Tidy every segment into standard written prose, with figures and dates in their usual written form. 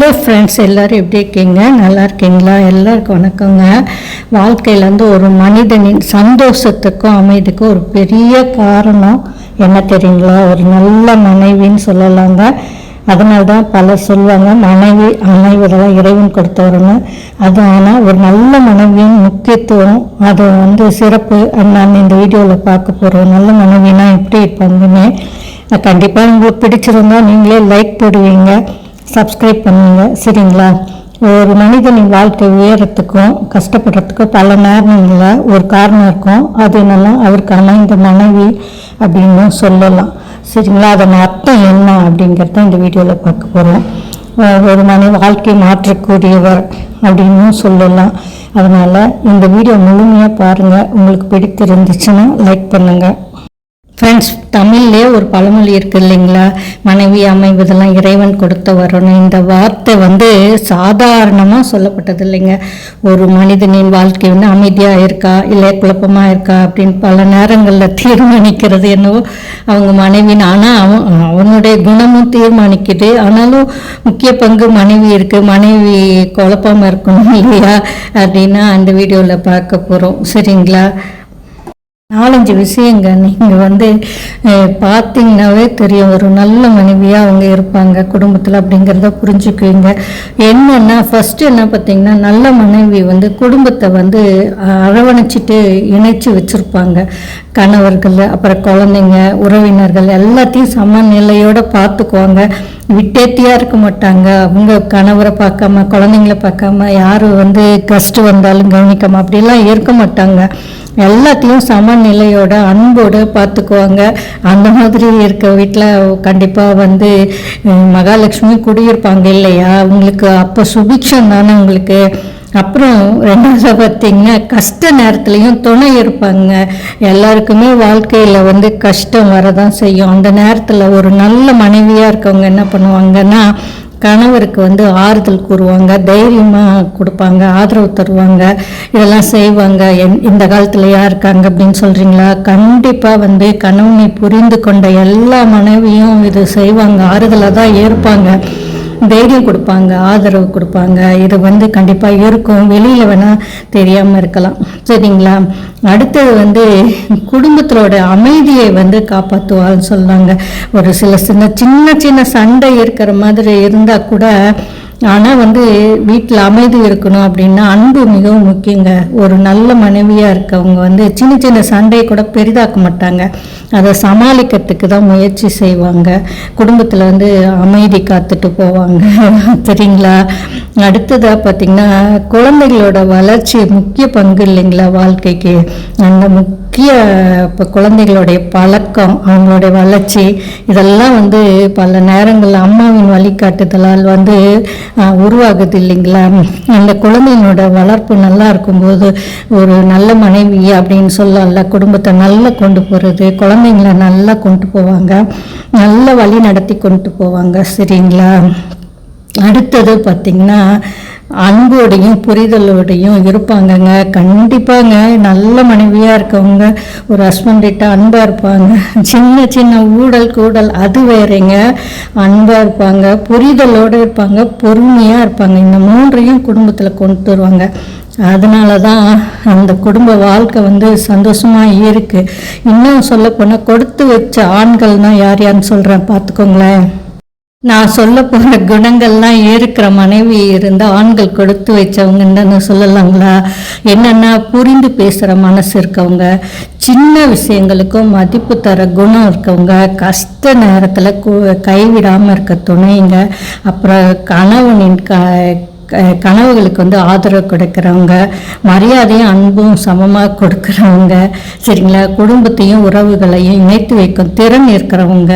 Hello friends, எல்லோரும் எப்படி இருக்கீங்க? நல்லா இருக்கீங்களா? எல்லாருக்கும் வணக்கங்க. வாழ்க்கையில் வந்து ஒரு மனிதனின் சந்தோஷத்துக்கும் அமைதிக்கும் ஒரு பெரிய காரணம் என்ன தெரியுங்களா? ஒரு நல்ல மனைவின்னு சொல்லலாங்க. அதனால தான் பலர் சொல்லுவாங்க, மனைவி அமைவதெல்லாம் இறைவன் கொடுத்தவருன்னு. அது ஆனால் ஒரு நல்ல மனைவியின் முக்கியத்துவம், அது வந்து சிறப்பு நான் இந்த வீடியோவில் பார்க்க போகிறோம். நல்ல மனைவினா எப்படி இருப்பாங்கன்னு கண்டிப்பாக உங்களுக்கு பிடிச்சிருந்தா நீங்களே லைக் போடுவீங்க, சப்ஸ்கிரைப் பண்ணுவீங்க, சரிங்களா? ஒரு மனிதனின் வாழ்க்கை உயரத்துக்கும் கஷ்டப்படுறதுக்கும் பல நேரங்களில் ஒரு காரணம் இருக்கும். அது என்னென்னா அவருக்கு அமைந்த மனைவி அப்படின்னு சொல்லலாம், சரிங்களா? அதன் அர்த்தம் என்ன அப்படிங்கிறத இந்த வீடியோவில் பார்க்க போகிறோம். ஒரு மனைவி வாழ்க்கை மாற்றக்கூடியவர் அப்படின்னு சொல்லலாம். அதனால் இந்த வீடியோ முழுமையாக பாருங்கள். உங்களுக்கு பிடித்திருந்துச்சுன்னா லைக் பண்ணுங்கள். ஃப்ரெண்ட்ஸ், தமிழ்லே ஒரு பழமொழி இருக்குது இல்லைங்களா? மனைவி அமைவதெல்லாம் இறைவன் கொடுத்த வரணும். இந்த வார்த்தை வந்து சாதாரணமாக சொல்லப்பட்டது இல்லைங்க. ஒரு மனிதனின் வாழ்க்கை வந்து அமைதியாக இருக்கா இல்லை குழப்பமாக இருக்கா அப்படின்னு பல நேரங்களில் தீர்மானிக்கிறது என்னவோ அவங்க மனைவின்னு. ஆனால் அவனுடைய குணமும் தீர்மானிக்குது. ஆனாலும் முக்கிய பங்கு மனைவி இருக்குது. மனைவி குழப்பமாக இருக்கணும் இல்லையா அப்படின்னா அந்த வீடியோவில் பார்க்க போகிறோம், சரிங்களா? 4-5 விஷயங்க நீங்கள் வந்து பார்த்தீங்கன்னாவே தெரியும், ஒரு நல்ல மனைவியாக அவங்க இருப்பாங்க குடும்பத்தில் அப்படிங்கிறத புரிஞ்சுக்குவீங்க. என்னென்னா ஃபஸ்ட்டு என்ன பார்த்தீங்கன்னா, நல்ல மனைவி வந்து குடும்பத்தை வந்து அரவணைச்சிட்டு இணைச்சி வச்சுருப்பாங்க. கணவர்கள், அப்புறம் குழந்தைங்க, உறவினர்கள் எல்லாத்தையும் சமநிலையோடு பார்த்துக்குவாங்க. விட்டேத்தியாக இருக்க மாட்டாங்க. அவங்க கணவரை பார்க்காம குழந்தைங்கள பார்க்காம யார் வந்து கெஸ்ட்டு வந்தாலும் கவனிக்காமல் அப்படிலாம் இருக்க மாட்டாங்க. எல்லாத்தையும் சமநிலையோட அன்போடு பார்த்துக்குவாங்க. அந்த மாதிரி இருக்க வீட்டில் கண்டிப்பாக வந்து மகாலட்சுமி குடியிருப்பாங்க இல்லையா? அவங்களுக்கு அப்போ சுபிக்ஷம் தானே உங்களுக்கு. அப்புறம் ரெண்டாவது பார்த்திங்கன்னா, கஷ்ட நேரத்துலையும் துணை இருப்பாங்க. எல்லாருக்குமே வாழ்க்கையில் வந்து கஷ்டம் வரதான் செய்யும். அந்த நேரத்தில் ஒரு நல்ல மனைவியாக இருக்கவங்க என்ன பண்ணுவாங்கன்னா, கணவருக்கு வந்து ஆறுதல் கூறுவாங்க, தைரியமாக கொடுப்பாங்க, ஆதரவு தருவாங்க, இதெல்லாம் செய்வாங்க. இந்த காலத்தில் யார் இருக்காங்க அப்படின்னு சொல்கிறீங்களா? கண்டிப்பாக வந்து கணவனை புரிந்து கொண்ட எல்லா மனைவியும் இது செய்வாங்க. ஆறுதலாக தான் இருப்பாங்க, தைரியம் கொடுப்பாங்க, ஆதரவு கொடுப்பாங்க. இது வந்து கண்டிப்பாக இருக்கும். வெளியில் வேணால் தெரியாமல் இருக்கலாம், சரிங்களா? அடுத்தது வந்து குடும்பத்திலோட அமைதியை வந்து காப்பாற்றுவாள்னு சொல்லாங்க. ஒரு சின்ன சின்ன சண்டை இருக்கிற மாதிரி இருந்தால் கூட, ஆனால் வந்து வீட்டில் அமைதி இருக்கணும் அப்படின்னா அன்பு மிகவும் முக்கியங்க. ஒரு நல்ல மனைவியாக இருக்கவங்க வந்து சின்ன சண்டையை கூட பெரிதாக்க மாட்டாங்க. அதை சமாளிக்கிறதுக்கு தான் முயற்சி செய்வாங்க. குடும்பத்தில் வந்து அமைதி காத்துட்டு போவாங்க, சரிங்களா? அடுத்ததாக பார்த்திங்கன்னா, குழந்தைகளோட வளர்ச்சி முக்கிய பங்கு இல்லைங்களா வாழ்க்கைக்கு. அந்த முக்கிய இப்போ குழந்தைகளுடைய பழக்கம், அவங்களுடைய வளர்ச்சி, இதெல்லாம் வந்து பல நேரங்களில் அம்மாவின் வழிகாட்டுதலால் வந்து உருவாகுது இல்லைங்களா? அந்த குழந்தைங்களோட வளர்ப்பு நல்லா இருக்கும்போது ஒரு நல்ல மனைவி அப்படின்னு சொல்லல, குடும்பத்தை நல்லா கொண்டு போகிறது, குழந்தைங்கள நல்லா கொண்டு போவாங்க, நல்ல வழி நடத்தி கொண்டு போவாங்க, சரிங்களா? அடுத்தது பார்த்திங்கன்னா, அன்போடையும் புரிதலோடையும் இருப்பாங்கங்க. கண்டிப்பாங்க நல்ல மனைவியாக இருக்கவங்க ஒரு ஹஸ்பண்ட்கிட்ட அன்பாக இருப்பாங்க. சின்ன ஊடல் கூடல் அது வேறங்க. அன்பாக இருப்பாங்க, புரிதலோடு இருப்பாங்க, பொறுமையாக இருப்பாங்க. இந்த 3ஐயும் குடும்பத்தில் கொண்டு வருவாங்க. அதனால தான் அந்த குடும்ப வாழ்க்கை வந்து சந்தோஷமாக இருக்குது. இன்னும் சொல்லப்போனால் கொடுத்து வச்ச ஆண்கள்னால் யாருன்னு சொல்கிறேன், பார்த்துக்கோங்களேன். நான் சொல்ல போகிற குணங்கள்லாம் இருக்கிற மனைவி இருந்த ஆண்கள் கொடுத்து வச்சவங்கன்னு சொல்லலாங்களா? என்னென்னா, புரிந்து பேசுகிற மனசு இருக்கவங்க, சின்ன விஷயங்களுக்கும் மதிப்பு தர குணம் இருக்கவங்க, கஷ்ட நேரத்தில் கைவிடாமல் இருக்க துணைங்க, அப்புறம் கணவனின் கனவுகளுக்கு வந்து ஆதரவு கொடுக்குறவங்க, மரியாதையும் அன்பும் சமமாக கொடுக்குறவங்க, சரிங்களா? குடும்பத்தையும் உறவுகளையும் இணைத்து வைக்கும் திறன் இருக்கிறவங்க,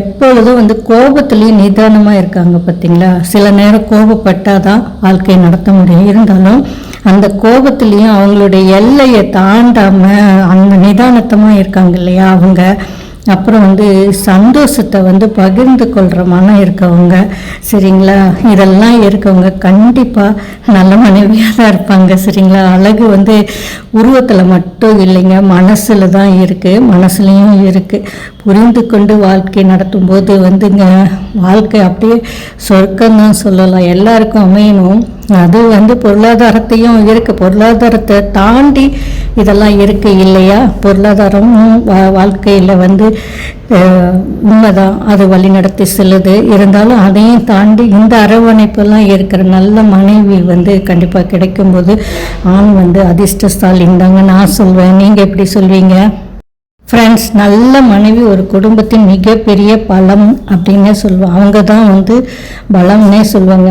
எப்பொழுதும் வந்து கோபத்துலேயும் நிதானமாக இருக்காங்க, பார்த்தீங்களா? சில நேரம் கோபப்பட்டால் தான் வாழ்க்கையை நடத்த முடியும். இருந்தாலும் அந்த கோபத்துலேயும் அவங்களுடைய எல்லையை தாண்டாமல் அந்த நிதானத்தமாக இருக்காங்க இல்லையா அவங்க. அப்புறம் வந்து சந்தோஷத்தை வந்து பகிர்ந்து கொள்கிற மனம் இருக்கவங்க, சரிங்களா? இதெல்லாம் இருக்கவங்க கண்டிப்பாக நல்ல மனைவியாக தான் இருப்பாங்க, சரிங்களா? அழகு வந்து உருவத்தில் மட்டும் இல்லைங்க, மனசில் தான் இருக்குது, மனசுலேயும் இருக்குது. புரிந்து கொண்டு வாழ்க்கை நடத்தும்போது வந்துங்க வாழ்க்கை அப்படியே சொர்க்கம்தான் சொல்லலாம். எல்லாருக்கும் அமையணும். அது பொருளாதாரத்தையும் இருக்குது, பொருளாதாரத்தை தாண்டி இதெல்லாம் இருக்குது இல்லையா? பொருளாதாரமும் வாழ்க்கையில் உண்மைதான், அது வழி நடத்தி செல்லுது. இருந்தாலும் அதையும் தாண்டி இந்த அரவணைப்பெல்லாம் இருக்கிற நல்ல மனைவி கண்டிப்பாக கிடைக்கும்போது ஆண் அதிர்ஷ்டசாலின்னு தாங்க நான் சொல்வேன். நீங்கள் எப்படி சொல்வீங்க ஃப்ரெண்ட்ஸ்? நல்ல மனைவி ஒரு குடும்பத்தின் மிகப்பெரிய பலம் அப்படின்னே சொல்லுவேன். அவங்க தான் பலம்னே சொல்லுவாங்க.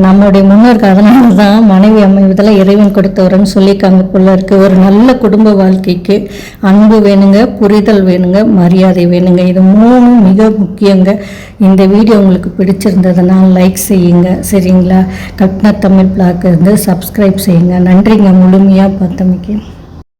நம்முடைய முன்னோர்கள் அதனால தான் மனைவி அமைவதில் இறைவன் கொடுத்தவரன்னு சொல்லியிருக்காங்க போல இருக்குது. ஒரு நல்ல குடும்ப வாழ்க்கைக்கு அன்பு வேணுங்க, புரிதல் வேணுங்க, மரியாதை வேணுங்க. இது 3 மிக முக்கியங்க. இந்த வீடியோ உங்களுக்கு பிடிச்சிருந்ததுன்னா லைக் செய்யுங்க, சரிங்களா? கல்பனா தமிழ் பிளாக் சப்ஸ்கிரைப் செய்யுங்க. நன்றிங்க முழுமையாக பார்த்தமைக்கு.